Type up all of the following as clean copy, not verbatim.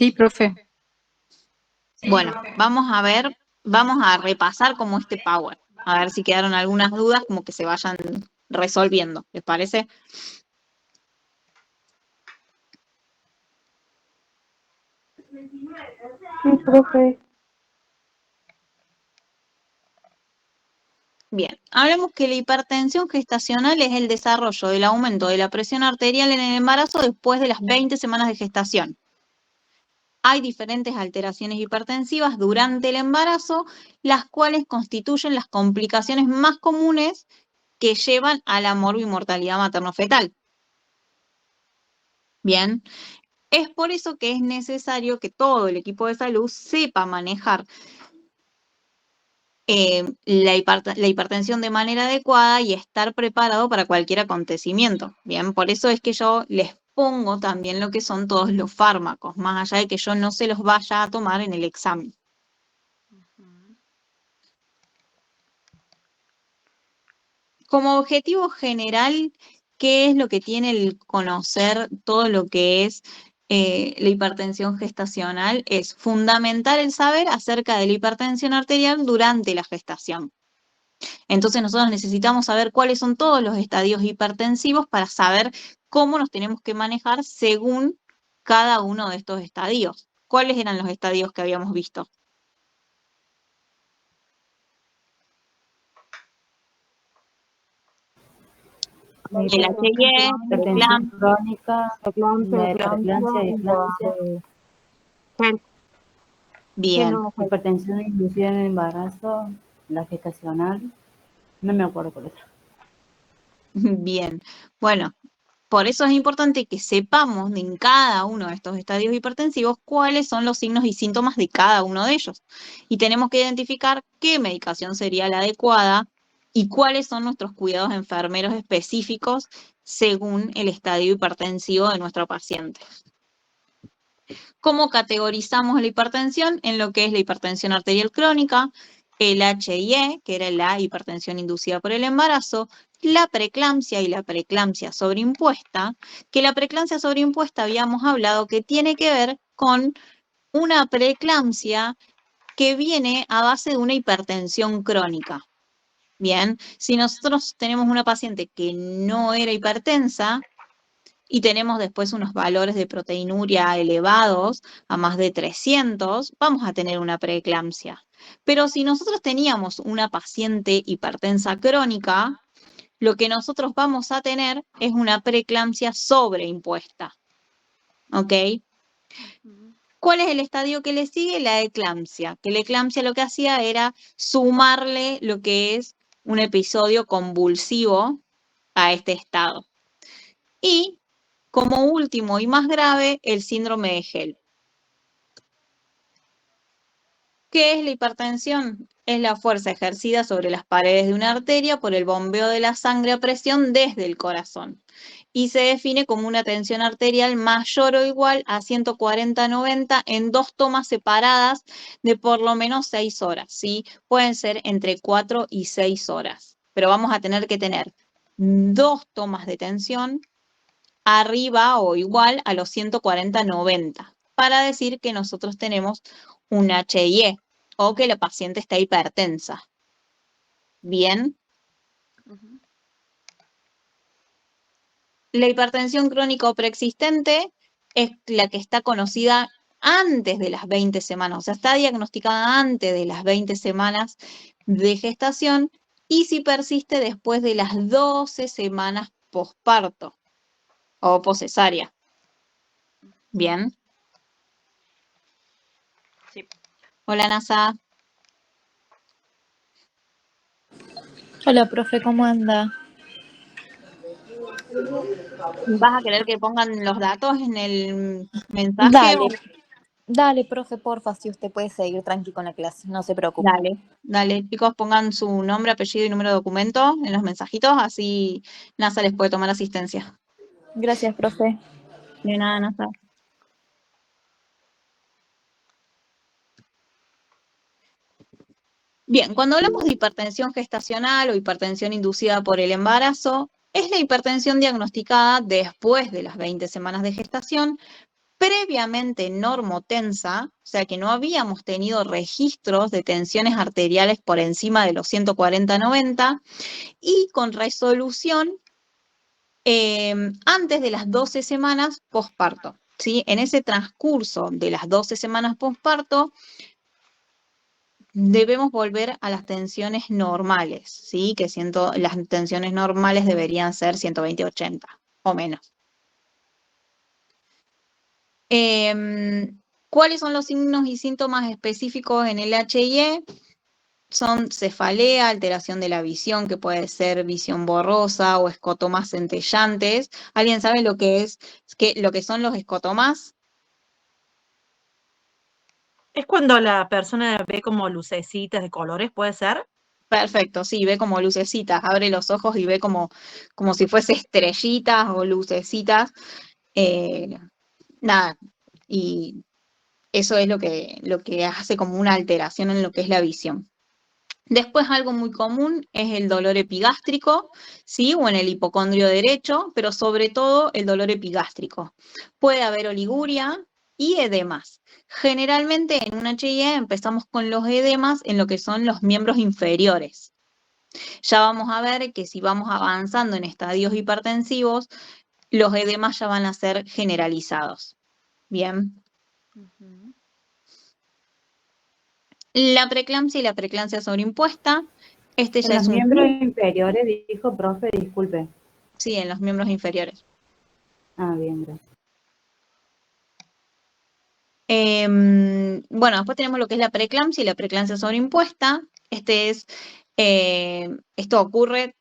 Sí, profe. Bueno, vamos a repasar como este Power, a ver si quedaron algunas dudas, como que se vayan resolviendo, ¿les parece? Sí, profe. Bien, hablemos que la hipertensión gestacional es el desarrollo del aumento de la presión arterial en el embarazo después de las 20 semanas de gestación. Hay diferentes alteraciones hipertensivas durante el embarazo, las cuales constituyen las complicaciones más comunes que llevan a la morbimortalidad materno-fetal. Bien, es por eso que es necesario que todo el equipo de salud sepa manejar la hipertensión de manera adecuada y estar preparado para cualquier acontecimiento. Bien, por eso es que yo les pongo también lo que son todos los fármacos, más allá de que yo no se los vaya a tomar en el examen. Como objetivo general, ¿qué es lo que tiene el conocer todo lo que es la hipertensión gestacional? Es fundamental el saber acerca de la hipertensión arterial durante la gestación. Entonces nosotros necesitamos saber cuáles son todos los estadios hipertensivos para saber cómo nos tenemos que manejar según cada uno de estos estadios. ¿Cuáles eran los estadios que habíamos visto? El HIE, Hipertensión crónica, Preeclampsia, preeclampsia, eclampsia, bien. hipertensión inducida en el embarazo, la gestacional, no me acuerdo por otra. Bien, bueno, por eso es importante que sepamos en cada uno de estos estadios hipertensivos cuáles son los signos y síntomas de cada uno de ellos. Y tenemos que identificar qué medicación sería la adecuada y cuáles son nuestros cuidados enfermeros específicos según el estadio hipertensivo de nuestro paciente. ¿Cómo categorizamos la hipertensión? En lo que es la hipertensión arterial crónica, el HIE, que era la hipertensión inducida por el embarazo, la preeclampsia y la preeclampsia sobreimpuesta, que la preeclampsia sobreimpuesta habíamos hablado que tiene que ver con una preeclampsia que viene a base de una hipertensión crónica. Bien, si nosotros tenemos una paciente que no era hipertensa, y tenemos después unos valores de proteinuria elevados, a más de 300, vamos a tener una preeclampsia. Pero si nosotros teníamos una paciente hipertensa crónica, lo que nosotros vamos a tener es una preeclampsia sobreimpuesta. ¿Ok? ¿Cuál es el estadio que le sigue? La eclampsia. Que la eclampsia lo que hacía era sumarle lo que es un episodio convulsivo a este estado. Y como último y más grave, el síndrome de Hell. ¿Qué es la hipertensión? Es la fuerza ejercida sobre las paredes de una arteria por el bombeo de la sangre a presión desde el corazón. Y se define como una tensión arterial mayor o igual a 140/90 en dos tomas separadas de por lo menos 6 horas, ¿sí? Pueden ser entre 4 y 6 horas. Pero vamos a tener que tener 2 tomas de tensión arriba o igual a los 140/90, para decir que nosotros tenemos un HIE o que la paciente está hipertensa. ¿Bien? La hipertensión crónica o preexistente es la que está conocida antes de las 20 semanas, o sea, está diagnosticada antes de las 20 semanas de gestación y si persiste después de las 12 semanas posparto o poscesárea. ¿Bien? Sí. Hola, Nasa. Hola, profe, ¿cómo anda? ¿Vas a querer que pongan los datos en el mensaje? Dale, profe, porfa, si usted puede seguir tranqui con la clase, no se preocupe. Dale, chicos, pongan su nombre, apellido y número de documento en los mensajitos, así NASA les puede tomar asistencia. Gracias, profe. De nada, NASA. Bien, cuando hablamos de hipertensión gestacional o hipertensión inducida por el embarazo, es la hipertensión diagnosticada después de las 20 semanas de gestación, previamente normotensa, o sea que no habíamos tenido registros de tensiones arteriales por encima de los 140-90 y con resolución antes de las 12 semanas posparto, ¿sí? En ese transcurso de las 12 semanas posparto debemos volver a las tensiones normales, ¿sí? Que las tensiones normales deberían ser 120-80 o menos. ¿Cuáles son los signos y síntomas específicos en el HIE? Son cefalea, alteración de la visión, que puede ser visión borrosa o escotomas centellantes. ¿Alguien sabe lo que son los escotomas? Es cuando la persona ve como lucecitas de colores, ¿puede ser? Perfecto, sí, ve como lucecitas, abre los ojos y ve como si fuese estrellitas o lucecitas. Nada, y eso es lo que hace como una alteración en lo que es la visión. Después algo muy común es el dolor epigástrico, ¿sí? O en el hipocondrio derecho, pero sobre todo el dolor epigástrico. Puede haber oliguria y edemas. Generalmente en un HIE empezamos con los edemas en lo que son los miembros inferiores. Ya vamos a ver que si vamos avanzando en estadios hipertensivos, los edemas ya van a ser generalizados. Bien. La preeclampsia y la preeclampsia sobreimpuesta. Este En ya los es un miembros inferiores, dijo profe, disculpe. Sí, en los miembros inferiores. Ah, bien, gracias. Bueno, después tenemos lo que es la preeclampsia y la preeclampsia sobreimpuesta. Esto ocurre,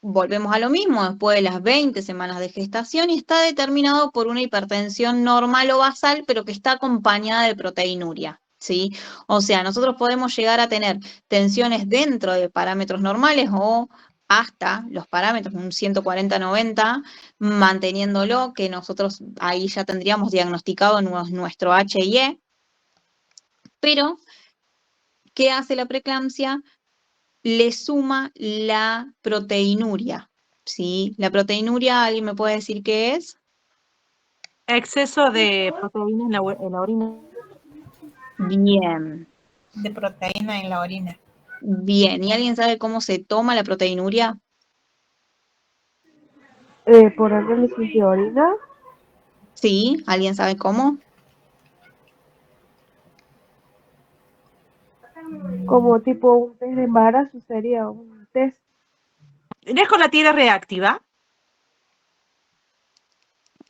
volvemos a lo mismo, después de las 20 semanas de gestación y está determinado por una hipertensión normal o basal, pero que está acompañada de proteinuria, ¿sí? O sea, nosotros podemos llegar a tener tensiones dentro de parámetros normales o hasta los parámetros, un 140-90, manteniéndolo, que nosotros ahí ya tendríamos diagnosticado nuestro HIE. Pero, ¿qué hace la preeclampsia? Le suma la proteinuria, ¿sí? La proteinuria, ¿alguien me puede decir qué es? Exceso de proteína en la orina. Bien, De proteína en la orina. bien. ¿Y alguien sabe cómo se toma la proteinuria? Por análisis de orina, Sí, ¿alguien sabe cómo? como tipo un test de embarazo, sería un test. ¿Es con la tira reactiva?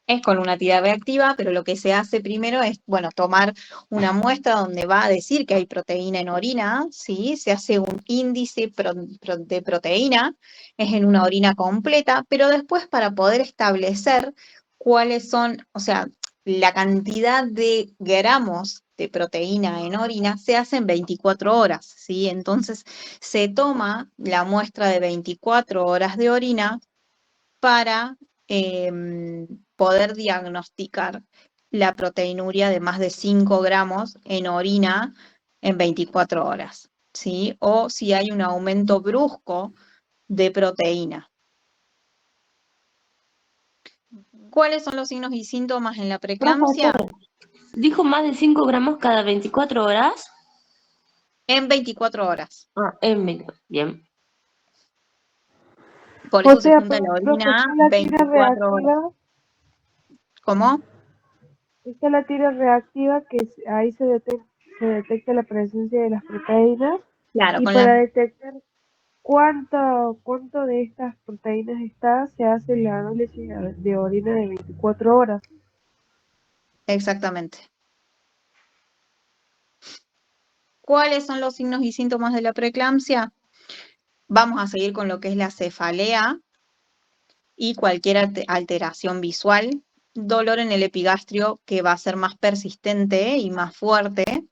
Es con una tira reactiva, pero lo que se hace primero es, bueno, tomar una muestra donde va a decir que hay proteína en orina, ¿sí? Se hace un índice de proteína, es en una orina completa, pero después para poder establecer cuáles son, o sea, la cantidad de gramos de proteína en orina se hace en 24 horas, ¿sí? Entonces se toma la muestra de 24 horas de orina para poder diagnosticar la proteinuria de más de 5 gramos en orina en 24 horas, ¿sí? O si hay un aumento brusco de proteína. ¿Cuáles son los signos y síntomas en la preeclampsia? Dijo más de 5 gramos cada 24 horas. En 24 horas. Ah, bien. Por O eso se sea, junta la pero profe, orina está la tira 24 horas. reactiva, ¿Cómo? está la tira reactiva que ahí se detecta la presencia de las proteínas Claro, y con para la... detectar cuánto de estas proteínas está, se hace el análisis de orina de 24 horas. Exactamente. ¿Cuáles son los signos y síntomas de la preeclampsia? Vamos a seguir con lo que es la cefalea y cualquier alteración visual, dolor en el epigastrio que va a ser más persistente y más fuerte,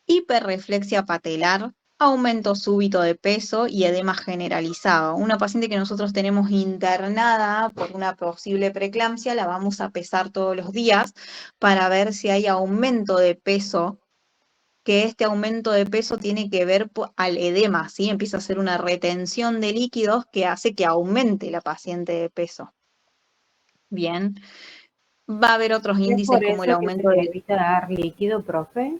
hiperreflexia patelar, aumento súbito de peso y edema generalizado. Una paciente que nosotros tenemos internada por una posible preeclampsia, la vamos a pesar todos los días para ver si hay aumento de peso, que este aumento de peso tiene que ver al edema, ¿sí? Empieza a ser una retención de líquidos que hace que aumente la paciente de peso. Bien. va a haber otros ¿Es índices por como el eso que se aumento le evita dar líquido, profe?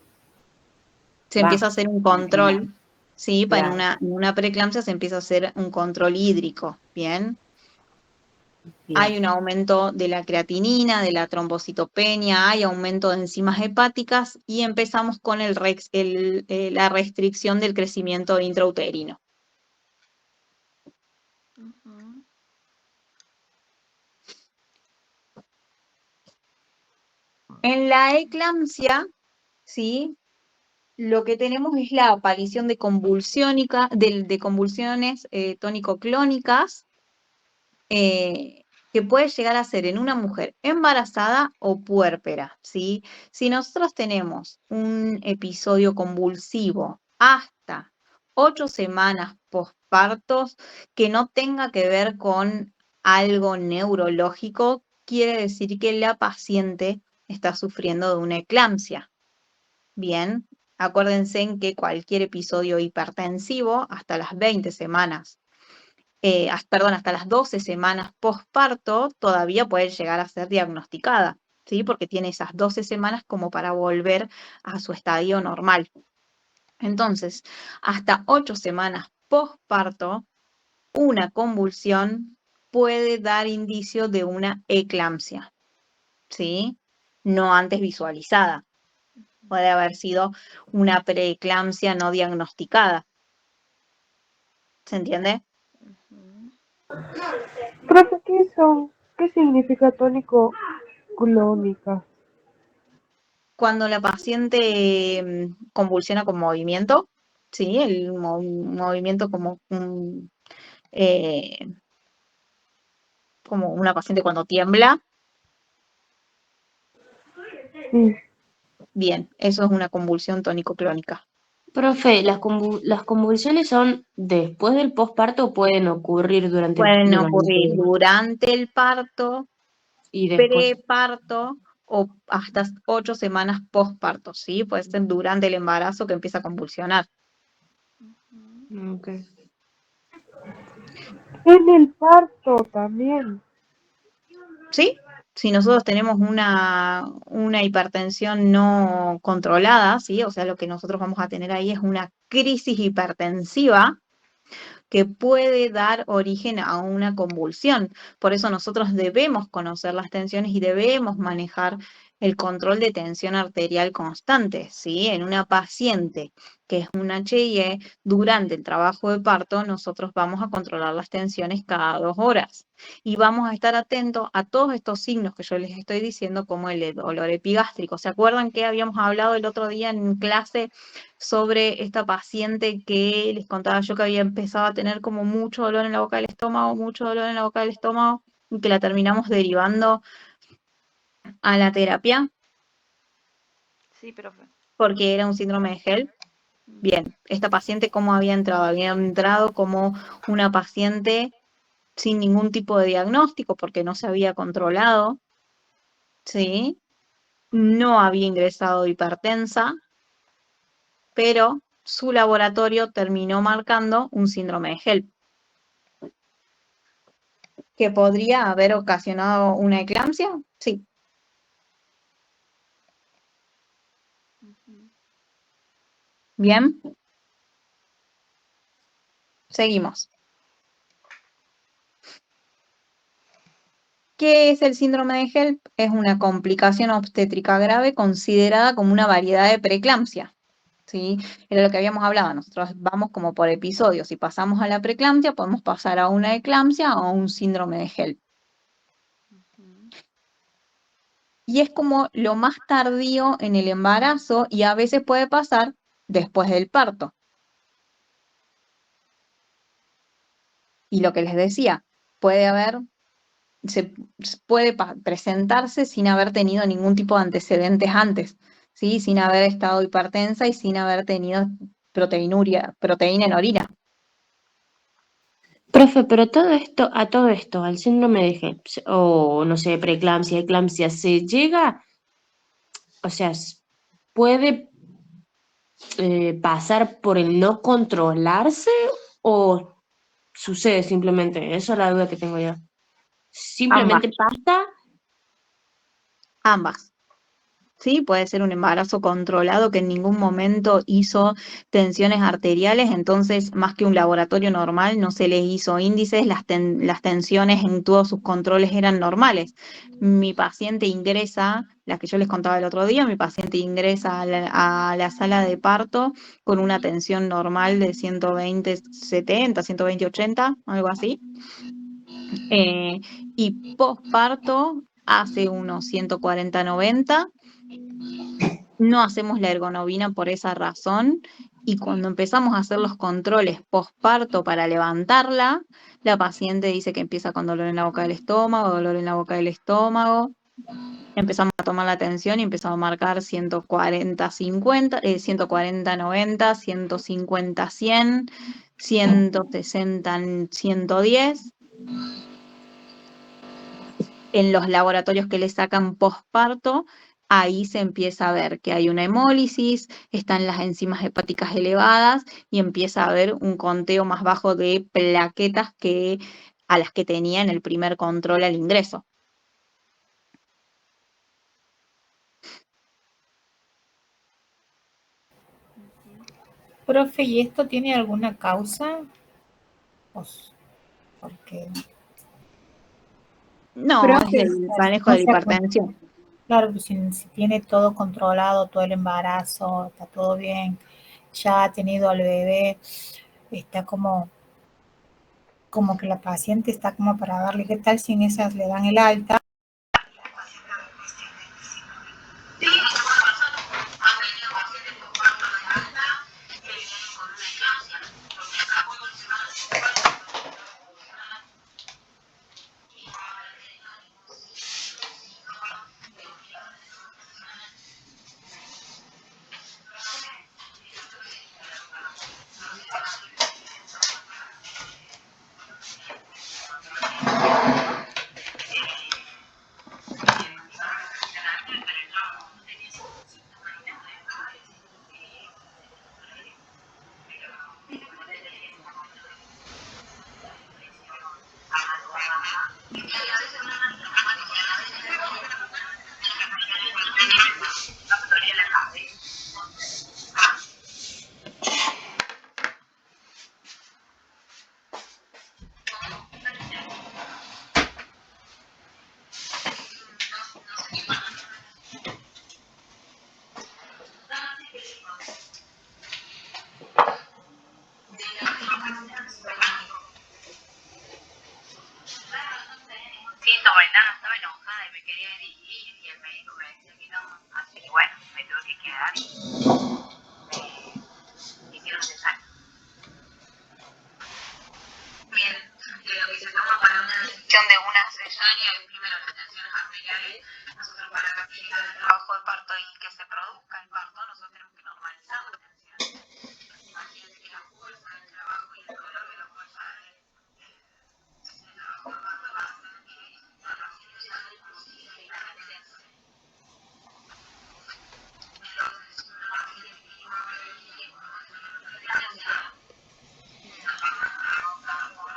se empieza a hacer un control, ¿sí? En Claro, en una preeclampsia se empieza a hacer un control hídrico, ¿bien? Hay bien. un aumento de la creatinina, de la trombocitopenia, hay aumento de enzimas hepáticas y empezamos con la restricción del crecimiento intrauterino. En la eclampsia, ¿sí? Lo que tenemos es la aparición de de convulsiones tónico-clónicas, que puede llegar a ser en una mujer embarazada o puérpera, ¿sí? Si nosotros tenemos un episodio convulsivo hasta 8 semanas pospartos que no tenga que ver con algo neurológico, quiere decir que la paciente está sufriendo de una eclampsia. Bien, acuérdense en que cualquier episodio hipertensivo hasta las 20 semanas hasta las 12 semanas posparto, todavía puede llegar a ser diagnosticada, ¿sí? Porque tiene esas 12 semanas como para volver a su estadio normal. Entonces, hasta 8 semanas posparto, una convulsión puede dar indicio de una eclampsia, ¿sí? No antes visualizada. Puede haber sido una preeclampsia no diagnosticada. ¿Se entiende? Profe, ¿qué son? ¿Qué significa tónico clónica? Cuando la paciente convulsiona con movimiento, ¿sí? El movimiento eh, como una paciente cuando tiembla, Sí. bien, eso es una convulsión tónico-clónica. Profe, ¿las convulsiones son después del posparto o pueden ocurrir Pueden ocurrir durante el parto, y después? preparto o hasta 8 semanas posparto, ¿sí? Puede ser durante el embarazo que empieza a convulsionar. Ok. En el parto también. ¿Sí? Si nosotros tenemos una hipertensión no controlada, ¿sí? O sea, lo que nosotros vamos a tener ahí es una crisis hipertensiva que puede dar origen a una convulsión. Por eso nosotros debemos conocer las tensiones y debemos manejar el control de tensión arterial constante, ¿sí? En una paciente que es un HIE, durante el trabajo de parto, nosotros vamos a controlar las tensiones cada 2 horas y vamos a estar atentos a todos estos signos que yo les estoy diciendo, como el dolor epigástrico. ¿Se acuerdan que habíamos hablado el otro día en clase sobre esta paciente que les contaba yo que había empezado a tener como mucho dolor en la boca del estómago, mucho dolor en la boca del estómago, y que la terminamos derivando a la terapia Sí, profe. porque era un síndrome de HELP? Bien, esta paciente, ¿cómo había entrado? Había entrado como una paciente sin ningún tipo de diagnóstico porque no se había controlado, ¿sí? No había ingresado hipertensa, pero su laboratorio terminó marcando un síndrome de HELP, que podría haber ocasionado una eclampsia, sí. Bien, seguimos. ¿Qué es el síndrome de HELP? Es una complicación obstétrica grave considerada como una variedad de preeclampsia, ¿sí? Era lo que habíamos hablado, nosotros vamos como por episodios, si pasamos a la preeclampsia podemos pasar a una eclampsia o a un síndrome de HELP. Y es como lo más tardío en el embarazo y a veces puede pasar después del parto. Y lo que les decía, se puede presentarse sin haber tenido ningún tipo de antecedentes antes, ¿sí? Sin haber estado hipertensa y sin haber tenido proteína en orina. Profe, pero todo esto, al síndrome de HELP, o no sé, preeclampsia, eclampsia, ¿se llega, o sea, puede pasar por el no controlarse o sucede simplemente? Esa es la duda que tengo yo. Ambas. ¿Simplemente pasa ambas. ¿Sí? Puede ser un embarazo controlado que en ningún momento hizo tensiones arteriales, entonces más que un laboratorio normal no se les hizo índices, las tensiones en todos sus controles eran normales. Mi paciente ingresa, las que yo les contaba el otro día, mi paciente ingresa a la sala de parto con una tensión normal de 120/70, 120/80, algo así. Y posparto hace unos 140/90. No hacemos la ergonovina por esa razón, y cuando empezamos a hacer los controles posparto para levantarla, la paciente dice que empieza con dolor en la boca del estómago, dolor en la boca del estómago. Empezamos a tomar la tensión y empezamos a marcar 140/50, 140/90, 150/100, 160/110. En los laboratorios que le sacan posparto, ahí se empieza a ver que hay una hemólisis, están las enzimas hepáticas elevadas y empieza a haber un conteo más bajo de plaquetas que a las que tenía en el primer control al ingreso. Profe, ¿y esto tiene alguna causa? Porque, No, es Profe, el manejo o de la sea, hipertensión. claro, pues si tiene todo controlado, todo el embarazo, está todo bien, ya ha tenido al bebé, está como que la paciente está como para darle, ¿qué tal si en esas le dan el alta? Estaba enojada y me quería ir y el médico me decía que no, así que bueno, me tuve que quedar y me hicieron cesárea. Bien, lo que se toma para una decisión de una cesárea es primero las tensiones arteriales. Nosotros para replicar el trabajo de parto y que se produzca el parto, nosotros tenemos que normalizar la tensión. Imagínense que la fuerza del trabajo y el dolor de la fuerza del trabajo de parto va a hacer que la paciente ya no consiga ir a la tensión. Entonces, una paciente que iba a prevenir con una preferencia, nos vamos a optar por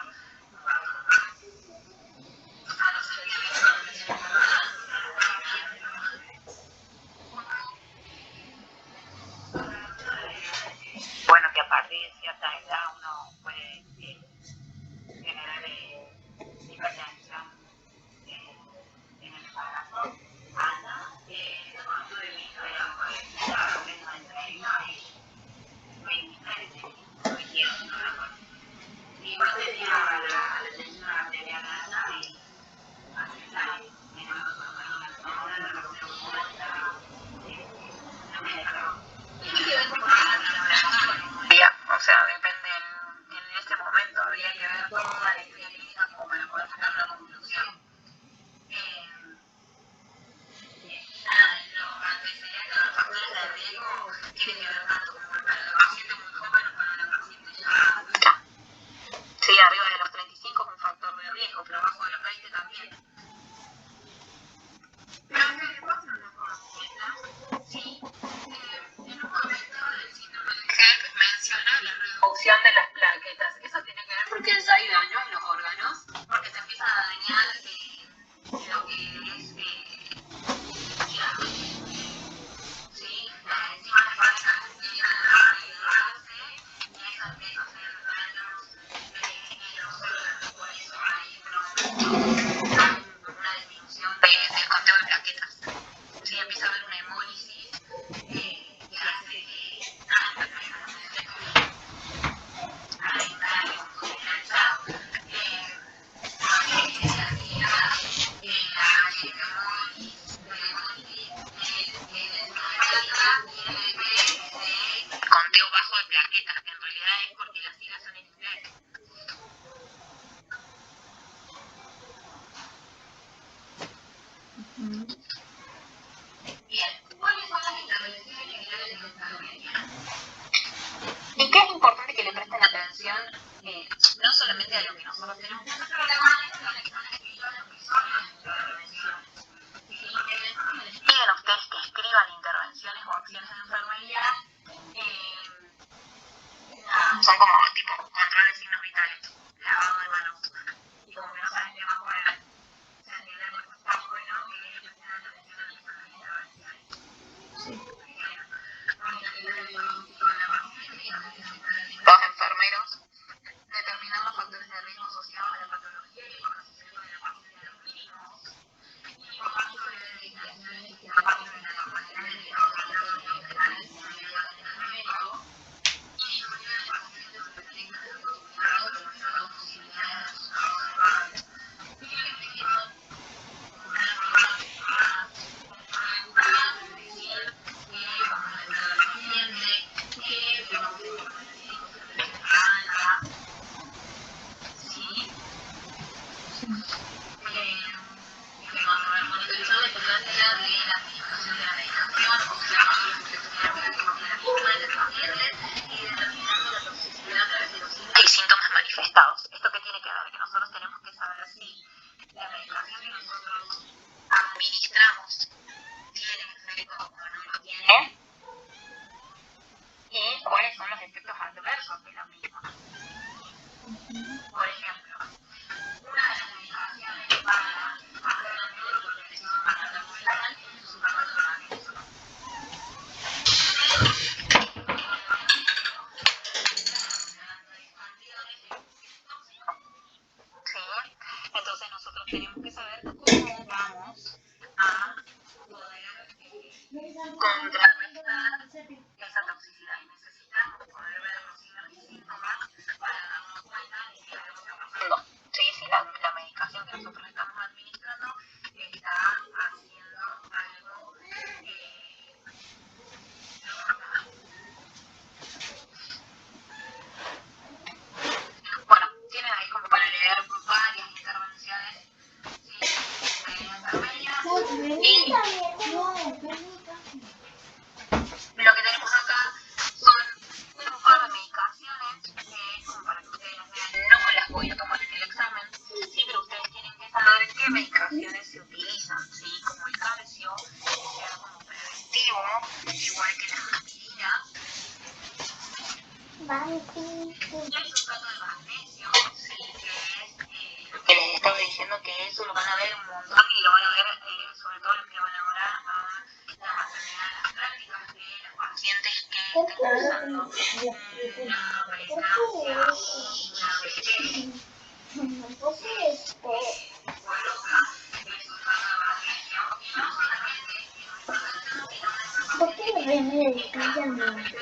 a los servicios de atención bueno, que a partir de cierta edad uno puede generar hipertensión en el embarazo. Ana, cuando de mi hija de 23 y yo tenía la tensión arterial alta y o sea, depende en este momento, habría que ver toda la historia clínica como para poder sacar una conclusión. Los antecedentes, los factores de riesgo tienen que ver tanto como para la paciente muy joven o para la paciente ya adulta. Sí, arriba de los 35 es un factor de riesgo, pero abajo de los 20 también. Pero ¿qué le pasa a la consulta? Sí, en un momento el síndrome de HELP menciona la reducción de las plaquetas. Eso tiene que ver porque ya hay daño en los órganos, porque se empieza a dañar lo que es empieza a haber una hemólisis que hace que conteo bajo de plaquetas, que en realidad es porque las siglas son en inglés. Bien, ¿cuáles son las intervenciones generales de enfermería? ¿Y qué es importante que le presten atención? No solamente a lo que nosotros tenemos que hacer, pero además a lo que son las intervenciones. Piden a ustedes que escriban intervenciones o acciones de enfermería. Son como tipo control de signos vitales, lavado de manos. Y como que no saben qué más poner, se entiende que está bueno que le presten atención a las intervenciones. Los enfermeros determinan los factores de riesgo asociados a la patología y el conocimiento de la paciente de los mismos. Y por tanto deben indicaciones que aparte de la manera de hay síntomas manifestados. ¿Esto qué tiene que ver? Que nosotros tenemos que saber si la medicación que nosotros administramos tiene efecto o no lo tiene y cuáles son los efectos adversos de la misma. Por ejemplo, una de las medicaciones para hacer la neuroprotección para la mujer es un sulfato de magnesio. Entonces nosotros tenemos que saber cómo vamos a poder contrarrestar esa toxicidad. Y necesitamos poder ver los signos y síntomas para darnos cuenta de si algo está pasando. ¿Sí? Si la medicación que nosotros estamos administrando está haciendo algo bueno, tienen ahí como para leer varias intervenciones de enfermería y lo que tenemos acá son un par de medicaciones que, como para que ustedes las vean, no las voy a tomar en el examen, sí, pero ustedes tienen que saber qué medicaciones se utilizan, ¿sí? Como el calcio, que sea como preventivo, igual que las aspirinas. Y el sulfato de magnesio, sí, que es lo que les estaba diciendo, que eso lo van a ver un montón y lo van a ver sobre todo los que van ahora a la maternidad de las prácticas de los pacientes que estén cursando una preeclampsia o una vejez. Coloca el sulfato de magnesio y no solamente en nuestra persona, sino en nuestra paciente que cada una vez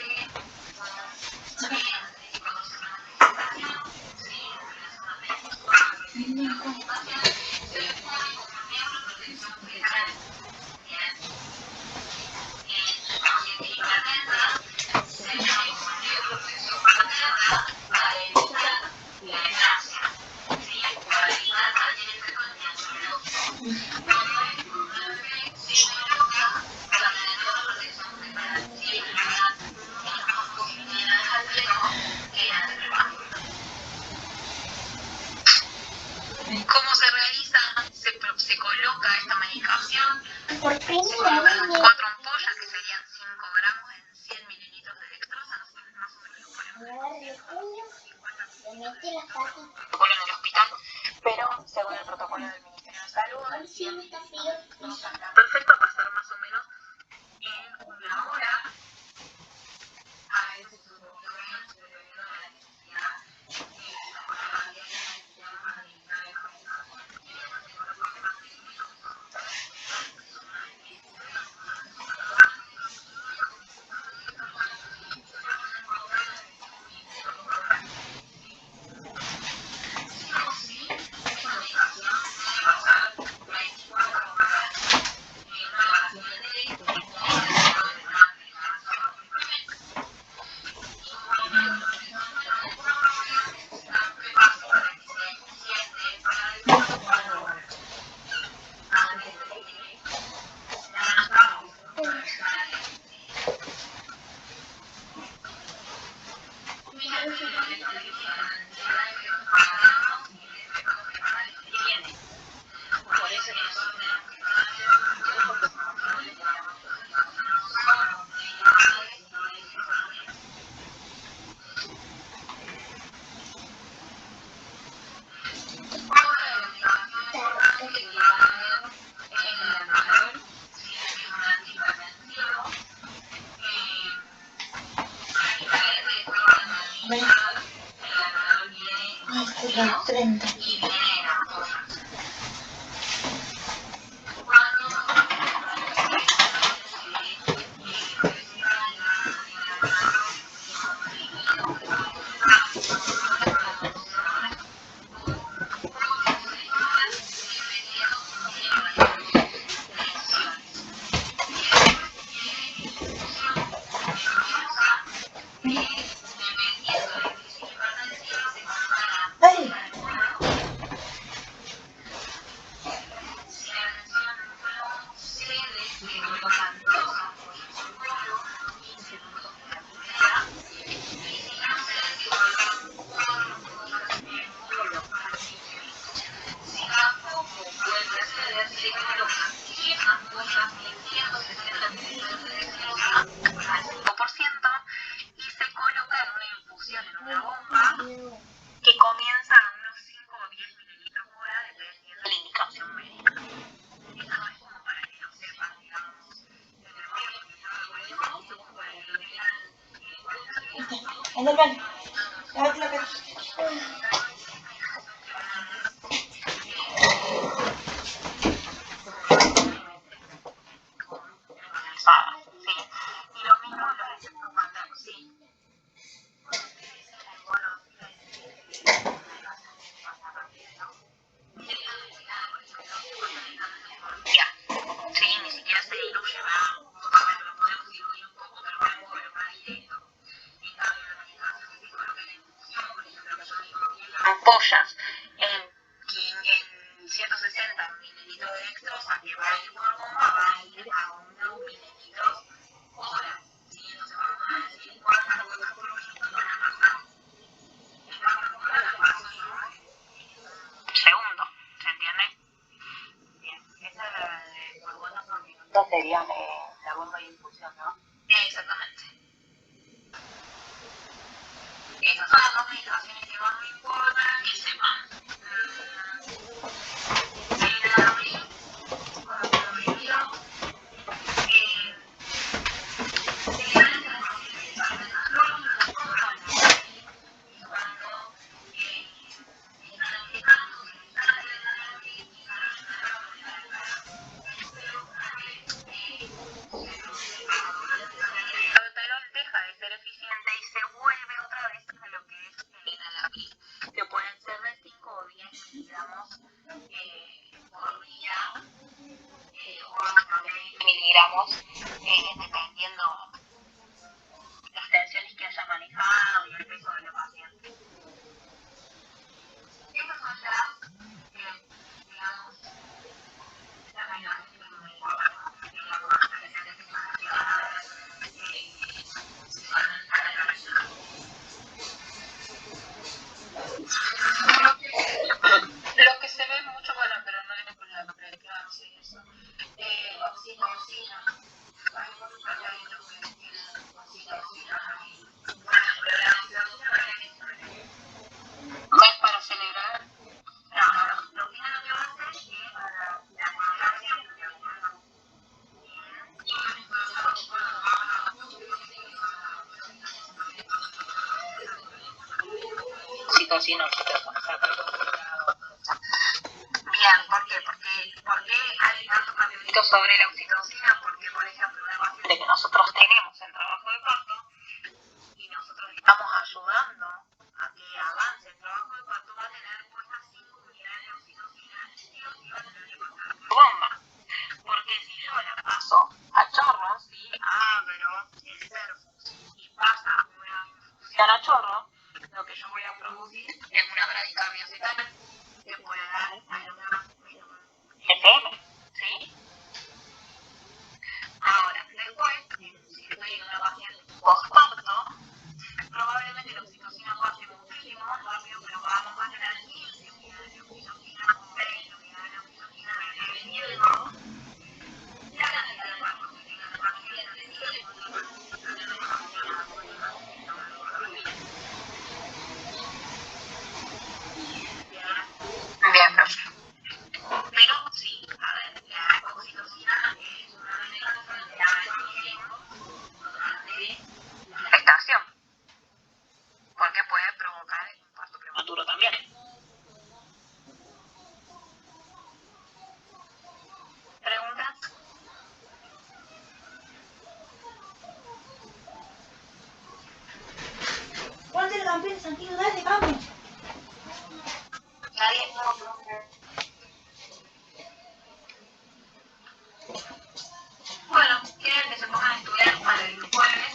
30. Y viene la apoyo. Y se coloca en una infusión, en una bomba, que comienza a unos 5 o 10 mililitros por hora, dependiendo de la indicación médica. Esto es como para que lo sepan, digamos. En el baño. Lávate la cara. Sí. Y lo mismo los efectos maternos, sí. Ya. Sí, ni siquiera se diluye, ¿verdad? Bueno, lo podemos diluir un poco, pero algo más directo. En cambio, la medicación que se coloca en la infusión, por ejemplo, que yo digo bien ampollas en 160 mililitros de dextrosa, que va a ir por bomba, va a ir a unos mililitros hora. ¿Sí? Entonces vamos a decir cuántas gotas por minuto van a pasar. En cambio, ahora las paso yo en segundo, ¿se entiende? Bien, esa es la de por gotas por minuto sería la bomba de infusión, ¿no? Exactamente. Esas son las dos medicaciones que más me importan que sepan. El talón deja de ser eficiente y se vuelve otra vez a lo que es el enalapril, que pueden ser de 5 o 10 miligramos por día o hasta 20 miligramos, dependiendo las tensiones que haya manejado y el peso de la paciente. Esas son digamos, las medicaciones que me importan. Lo que se ve mucho, bueno, pero no es con la preeclampsia y eso, oxitocina. Hay muchos tratamientos que tienen oxitocina ahí. Bueno, pero la oxitocina no es para acelerar. No, la oxitocina lo que va a hacer es para la acumulación. Oxitocina, bien, ¿por qué? ¿Por qué hay tantos capítulos sobre la oxitocina? Porque, por ejemplo, una paciente que nosotros tenemos en trabajo de parto y nosotros estamos ayudando a que avance el trabajo de parto, va a tener puestas 5 unidades de oxitocina y va a tener que pasar por bomba. Porque si yo la paso a chorro, ¿sí? Abro el perfus y pasa una infusión a chorro, lo que yo voy a producir es una bradicardia fetal que puede dar alguna FM, ¿sí? Ahora, después, si estoy en una paciente Santiago, dale, vamos. Nadie no, profe. Bueno, quieren que se pongan a estudiar para el jueves.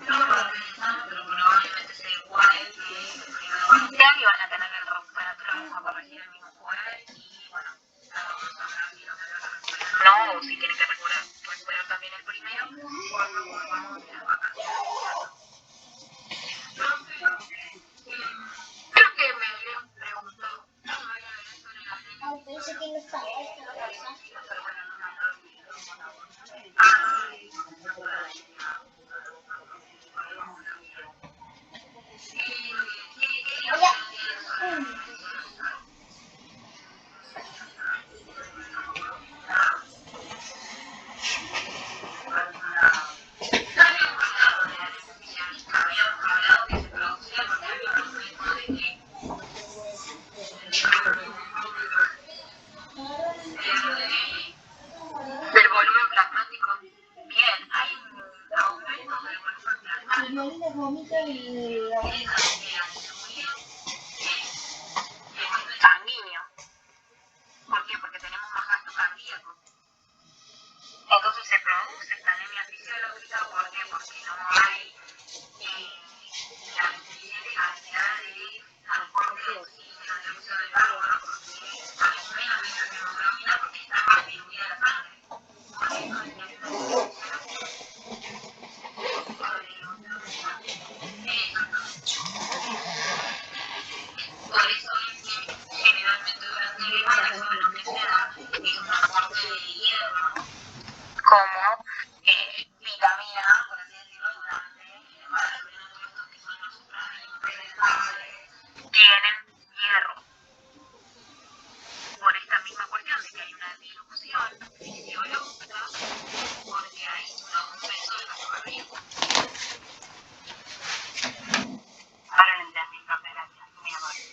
No lo organizamos, pero probablemente sea igual que el primer parcial y van a tener el recuperatorio, vamos a corregir el mismo jueves y bueno, cada uno sabrá si lo tendrá que recuperar o no, o si tienen que recuperar también el primero cuando volvamos de las vacaciones. Creo que me habían preguntado, no me habían visto en la tele. Ay, pero ese que no está, esta la cosa. Pero bueno, no me lo olvido. Habíamos hablado que se producía porque había un ritmo de que del volumen plasmático. Bien, hay un aumento del volumen plasmático. Violina vomita y la... Sanguíneo. ¿Por qué? Porque tenemos más gasto cardíaco. Entonces se produce esta anemia fisiológica. ¿Por qué? Porque no hay la suficiente cantidad de transporte de oxígeno, de dióxido de carbono, porque hay menos de hemoglobina porque está más diluida la sangre. Por eso es que hay una Por eso es que generalmente durante el embarazo lo que se da es un aporte de hierro como vitamina A, por así decirlo, durante el embarazo. Y no todos estos que son los supraimpenetrables tienen hierro. Por esta misma cuestión de que hay una dilución fisiológica porque hay un aumento del gasto cardíaco. Ahora lo entendí, profe, gracias. Muy amable.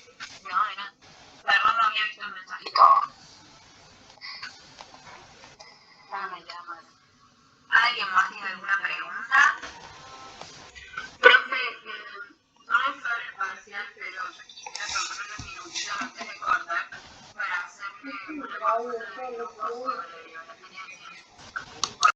No, de nada. Perdón, no había visto el mensajito. Dame la mano. ¿Alguien más tiene alguna pregunta? Profe, no es para el parcial, pero yo quisiera tomar unos minutitos antes de cortar para hacerle una consulta de grupo sobre biología